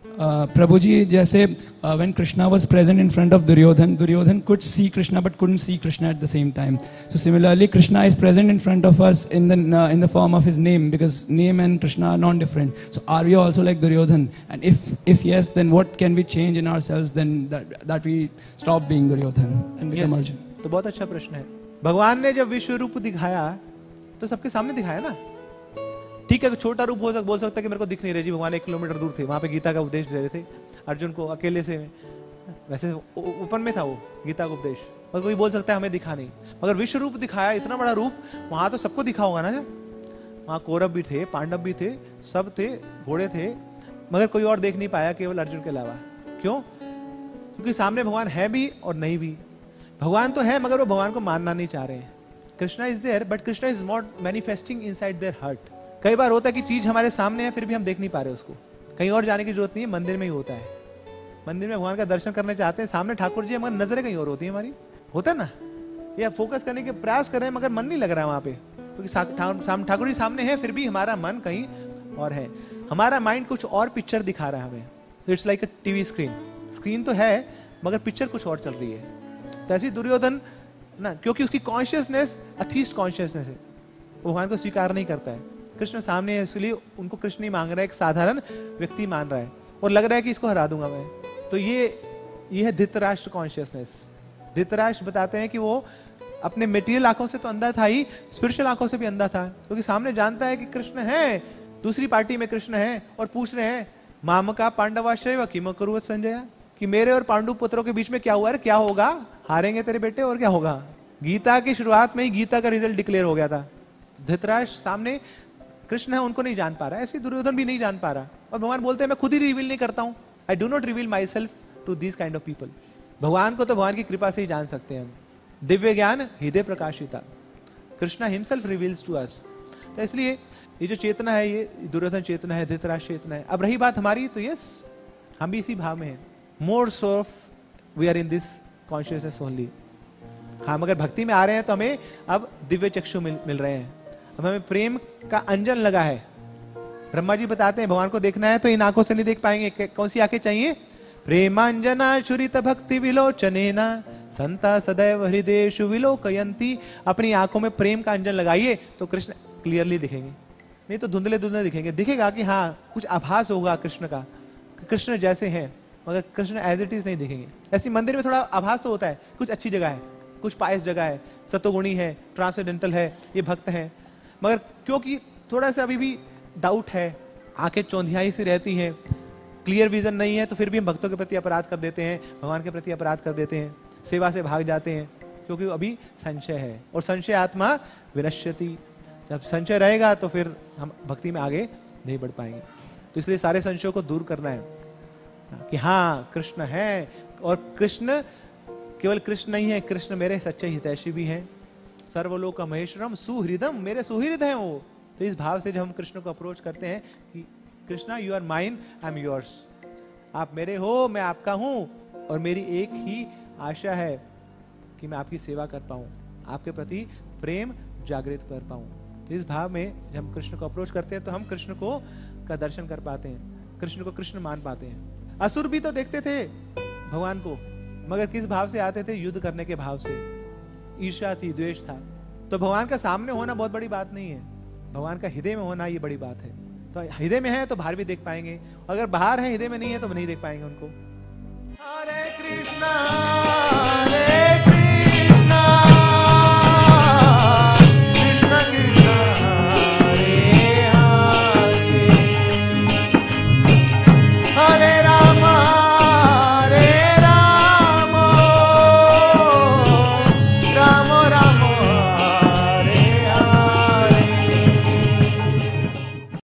प्रभु जी, जैसे when Krishna was present in front of Duryodhan, Duryodhan could see Krishna but couldn't see Krishna at the same time. So similarly, Krishna is present in front of us in the form of his name, because name and Krishna are non-different. So are we also like Duryodhan? And if yes, then what can we change in ourselves then that we stop being Duryodhan and become Arjun? तो बहुत अच्छा प्रश्न है। भगवान ने जब विश्व रूप दिखाया तो सबके सामने दिखाया ना। ठीक है, छोटा रूप बोल सकता है कि मेरे को दिख नहीं रहे जी, भगवान 1 किलोमीटर दूर थे, वहां पे गीता का उपदेश दे रहे थे अर्जुन को अकेले से। वैसे ओपन में था वो गीता का उपदेश, और कोई बोल सकता है हमें दिखा नहीं, मगर विश्व रूप दिखाया, इतना बड़ा रूप, वहां तो सबको दिखा होगा ना। वहां कौरव भी थे, पांडव भी थे, सब थे, घोड़े थे, मगर कोई और देख नहीं पाया केवल अर्जुन के अलावा। क्यों? क्योंकि सामने भगवान है भी और नहीं भी। भगवान तो है मगर वो भगवान को मानना नहीं चाह रहे हैं। Krishna is there but Krishna is not manifesting inside their heart. कई बार होता है कि चीज हमारे सामने है फिर भी हम देख नहीं पा रहे उसको। कहीं और जाने की जरूरत नहीं है, मंदिर में ही होता है। मंदिर में भगवान का दर्शन करने चाहते हैं, सामने ठाकुर जी, मगर नजरें कहीं और होती है हमारी। होता है ना, या फोकस करने के प्रयास कर रहे हैं मगर मन नहीं लग रहा है वहां पे, क्योंकि ठाकुर जी सामने है फिर भी हमारा मन कहीं और है। हमारा माइंड कुछ और पिक्चर दिखा रहा है हमें। It's like a TV screen. Screen तो है मगर पिक्चर कुछ और चल रही है। तो ऐसी दुर्योधन ना, क्योंकि उसकी कॉन्शियसनेस अथीस्ट कॉन्शियसनेस है, वो भगवान को स्वीकार नहीं करता है। कृष्ण सामने है इसलिए उनको कृष्ण नहीं मांग रहा है, एक साधारण व्यक्ति मान रहा है और लग रहा है कि इसको हरा दूंगा मैं। तो ये है धृतराष्ट्र कॉन्शियसनेस। धृतराष्ट्र बताते हैं कि वो अपने मटेरियल आंखों से तो अंधा था ही, स्पिरिचुअल आंखों से भी अंधा था, क्योंकि सामने जानता है कि कृष्ण है, दूसरी पार्टी में कृष्ण है और पूछ रहे हैं मामका पांडवाश्रय किम कुरुवत संजय, कि मेरे और पांडु पुत्रों के बीच में क्या हुआ है, क्या होगा, हारेंगे तेरे बेटे और क्या होगा। गीता की शुरुआत में ही गीता का रिजल्ट डिक्लेयर हो गया था। धृतराष्ट्र सामने कृष्ण है, उनको नहीं जान पा रहा है, ऐसे दुर्योधन भी नहीं जान पा रहा, और भगवान बोलते हैं मैं खुद ही रिवील नहीं करता हूं, I do not reveal myself to this kind of people. भगवान को तो भगवान की कृपा से ही जान सकते हैं हम। दिव्य ज्ञान हृदय प्रकाशिता, Krishna himself reveals to us. तो इसलिए ये जो चेतना है ये दुर्योधन चेतना है, धृतराष्ट्र चेतना है। अब रही बात हमारी, तो यस हम भी इसी भाव में हैं। More so we are in this consciousness only. हम अगर भक्ति में आ रहे हैं तो हमें अब दिव्य चक्षु मिल रहे हैं, अब हमें प्रेम का अंजन लगा है। ब्रह्मा जी बताते हैं भगवान को देखना है तो इन आंखों से नहीं देख पाएंगे, कौन सी आंखें चाहिए? प्रेमांजना शुरित भक्ति विलोचनेना संता सदैव हृदयेषु विलोकयन्ति। अपनी आंखों में प्रेम का अंजन लगाइए तो कृष्ण क्लियरली दिखेंगे, नहीं तो धुंधले धुंधले दिखेंगे। दिखेगा कि हाँ कुछ आभास होगा कृष्ण का, कृष्ण जैसे हैं, मगर कृष्ण एज इट इज नहीं दिखेंगे। ऐसी मंदिर में थोड़ा आभास तो होता है, कुछ अच्छी जगह है, कुछ पायस जगह है, सतोगुणी है, ट्रांसेंडेंटल है, ये भक्त हैं, मगर क्योंकि थोड़ा सा अभी भी डाउट है, आंखें चौंधियाई सी रहती हैं, क्लियर विजन नहीं है, तो फिर भी हम भक्तों के प्रति अपराध कर देते हैं, भगवान के प्रति अपराध कर देते हैं, सेवा से भाग जाते हैं, क्योंकि अभी संशय है। और संशय आत्मा विनश्यति, जब संशय रहेगा तो फिर हम भक्ति में आगे नहीं बढ़ पाएंगे। तो इसलिए सारे संशयों को दूर करना है कि हाँ कृष्ण है, और कृष्ण केवल कृष्ण नहीं है, कृष्ण मेरे सच्चे हितैषी भी हैं। सर्वलोक महेश्वरम सुहृदम, मेरे सुहृद हैं वो। तो इस भाव से जब हम कृष्ण को अप्रोच करते हैं कि Krishna you are mine, I am yours, आप मेरे हो, मैं आपका हूं, और मेरी एक ही आशा है कि मैं आपकी सेवा कर पाऊं, आपके प्रति प्रेम जागृत कर पाऊं। तो इस भाव में जब हम कृष्ण को अप्रोच करते हैं तो हम कृष्ण को का दर्शन कर पाते हैं, कृष्ण को कृष्ण मान पाते हैं। असुर भी तो देखते थे भगवान को, मगर किस भाव से आते थे? युद्ध करने के भाव से। ईर्ष्या थी, द्वेष था। तो भगवान का सामने होना बहुत बड़ी बात नहीं है, भगवान का हृदय में होना ये बड़ी बात है। तो हृदय में है तो बाहर भी देख पाएंगे, अगर बाहर है हृदय में नहीं है तो नहीं देख पाएंगे उनको। हरे कृष्णा